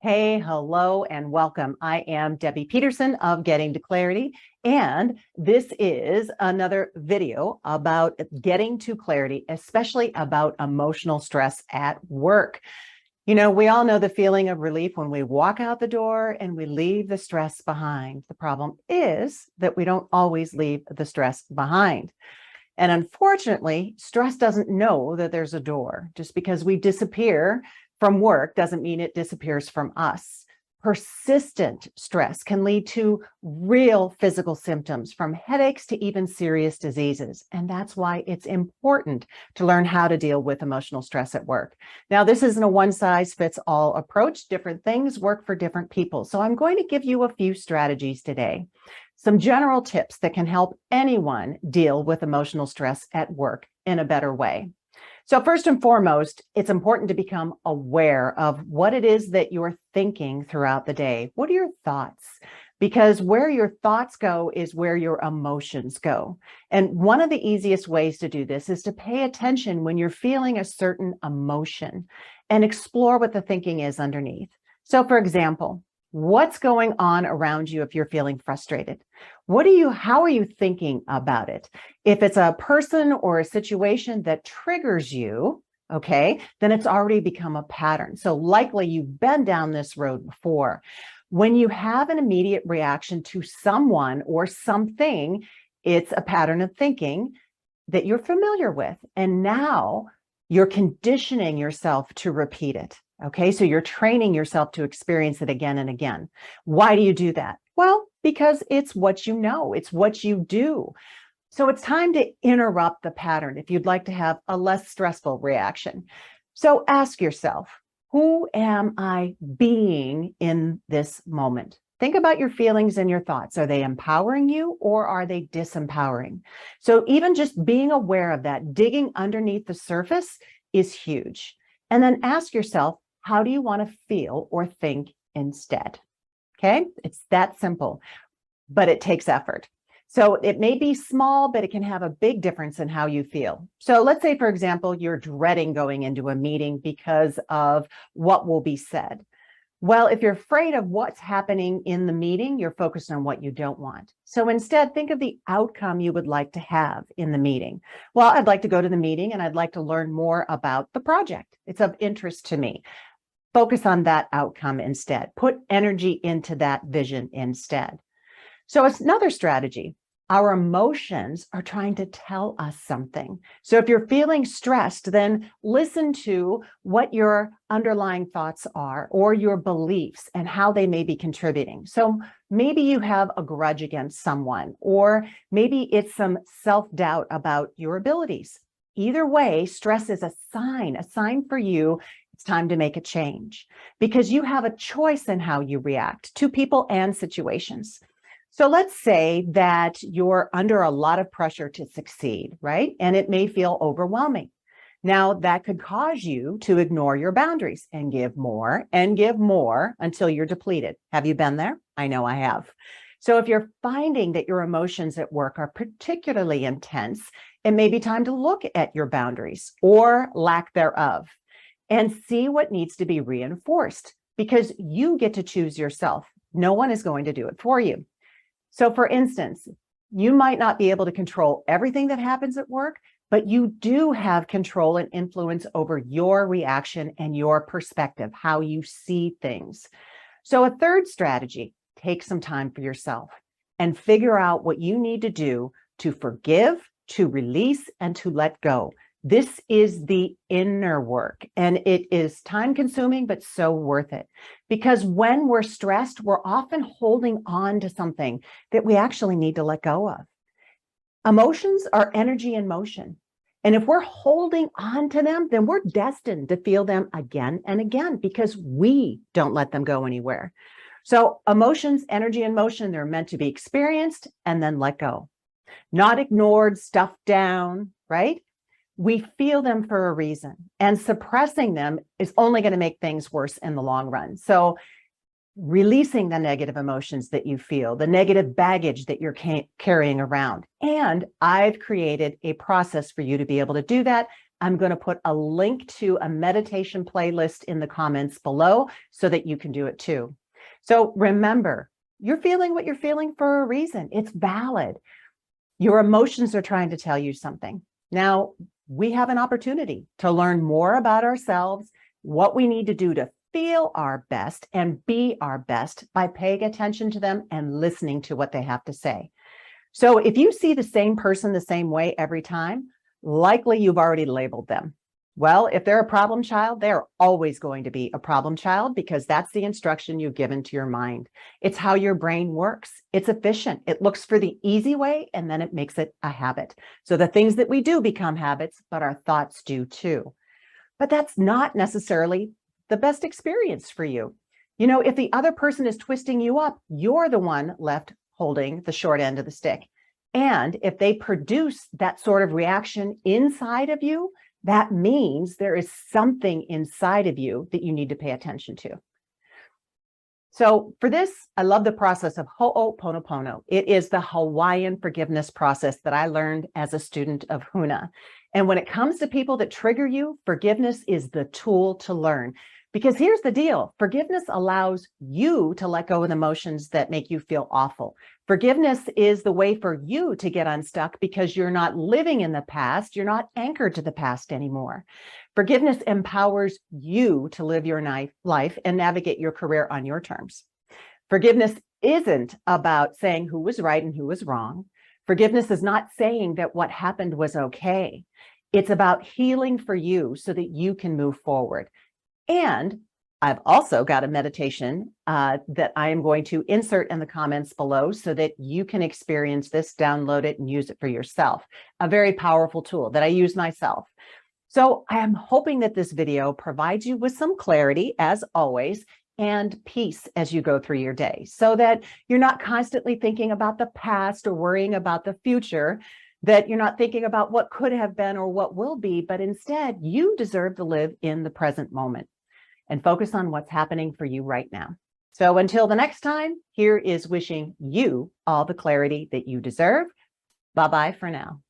Hey, hello, and welcome. I am Debbie Peterson of Getting to Clarity, and this is another video about getting to clarity, especially about emotional stress at work. You know, we all know the feeling of relief when we walk out the door and we leave the stress behind. The problem is that we don't always leave the stress behind. And unfortunately, stress doesn't know that there's a door. Just because we disappear from work doesn't mean it disappears from us. Persistent stress can lead to real physical symptoms, from headaches to even serious diseases. And that's why it's important to learn how to deal with emotional stress at work. Now, this isn't a one-size-fits-all approach. Different things work for different people. So I'm going to give you a few strategies today. Some general tips that can help anyone deal with emotional stress at work in a better way. So first and foremost, it's important to become aware of what it is that you're thinking throughout the day. What are your thoughts? Because where your thoughts go is where your emotions go. And one of the easiest ways to do this is to pay attention when you're feeling a certain emotion and explore what the thinking is underneath. So for example, what's going on around you if you're feeling frustrated? How are you thinking about it? If it's a person or a situation that triggers you, okay, then it's already become a pattern. So likely you've been down this road before. When you have an immediate reaction to someone or something, it's a pattern of thinking that you're familiar with. And now you're conditioning yourself to repeat it. Okay, so you're training yourself to experience it again and again. Why do you do that? Well, because it's what you know, it's what you do. So it's time to interrupt the pattern if you'd like to have a less stressful reaction. So ask yourself, who am I being in this moment? Think about your feelings and your thoughts. Are they empowering you or are they disempowering? So even just being aware of that, digging underneath the surface is huge. And then ask yourself, how do you want to feel or think instead? Okay, it's that simple, but it takes effort. So it may be small, but it can have a big difference in how you feel. So let's say, for example, you're dreading going into a meeting because of what will be said. Well, if you're afraid of what's happening in the meeting, you're focused on what you don't want. So instead, think of the outcome you would like to have in the meeting. Well, I'd like to go to the meeting and I'd like to learn more about the project. It's of interest to me. Focus on that outcome instead. Put energy into that vision instead. So it's another strategy. Our emotions are trying to tell us something. So if you're feeling stressed, then listen to what your underlying thoughts are or your beliefs and how they may be contributing. So maybe you have a grudge against someone, or maybe it's some self-doubt about your abilities. Either way, stress is a sign for you. It's time to make a change because you have a choice in how you react to people and situations. So let's say that you're under a lot of pressure to succeed, right? And it may feel overwhelming. Now, that could cause you to ignore your boundaries and give more until you're depleted. Have you been there? I know I have. So if you're finding that your emotions at work are particularly intense, it may be time to look at your boundaries or lack thereof and see what needs to be reinforced, because you get to choose yourself. No one is going to do it for you. So for instance, you might not be able to control everything that happens at work, but you do have control and influence over your reaction and your perspective, how you see things. So a third strategy, take some time for yourself and figure out what you need to do to forgive, to release, and to let go. This is the inner work, and it is time consuming, but so worth it. Because when we're stressed, we're often holding on to something that we actually need to let go of. Emotions are energy in motion. And if we're holding on to them, then we're destined to feel them again and again because we don't let them go anywhere. So emotions, energy in motion, they're meant to be experienced and then let go. Not ignored, stuffed down, right? We feel them for a reason, and suppressing them is only going to make things worse in the long run. So releasing the negative emotions that you feel, the negative baggage that you're carrying around. And I've created a process for you to be able to do that. I'm going to put a link to a meditation playlist in the comments below so that you can do it too. So remember, you're feeling what you're feeling for a reason. It's valid. Your emotions are trying to tell you something. Now, we have an opportunity to learn more about ourselves, what we need to do to feel our best and be our best by paying attention to them and listening to what they have to say. So if you see the same person the same way every time, likely you've already labeled them. Well, if they're a problem child, they're always going to be a problem child because that's the instruction you've given to your mind. It's how your brain works. It's efficient. It looks for the easy way and then it makes it a habit. So the things that we do become habits, but our thoughts do too. But that's not necessarily the best experience for you. You know, if the other person is twisting you up, you're the one left holding the short end of the stick. And if they produce that sort of reaction inside of you, that means there is something inside of you that you need to pay attention to. So for this, I love the process of Ho'oponopono. It is the Hawaiian forgiveness process that I learned as a student of Huna. And when it comes to people that trigger you, forgiveness is the tool to learn. Because here's the deal, forgiveness allows you to let go of the emotions that make you feel awful. Forgiveness is the way for you to get unstuck because you're not living in the past, you're not anchored to the past anymore. Forgiveness empowers you to live your life and navigate your career on your terms. Forgiveness isn't about saying who was right and who was wrong. Forgiveness is not saying that what happened was okay. It's about healing for you so that you can move forward. And I've also got a meditation that I am going to insert in the comments below so that you can experience this, download it, and use it for yourself. A very powerful tool that I use myself. So I am hoping that this video provides you with some clarity, as always, and peace as you go through your day so that you're not constantly thinking about the past or worrying about the future, that you're not thinking about what could have been or what will be, but instead you deserve to live in the present moment and focus on what's happening for you right now. So until the next time, here is wishing you all the clarity that you deserve. Bye-bye for now.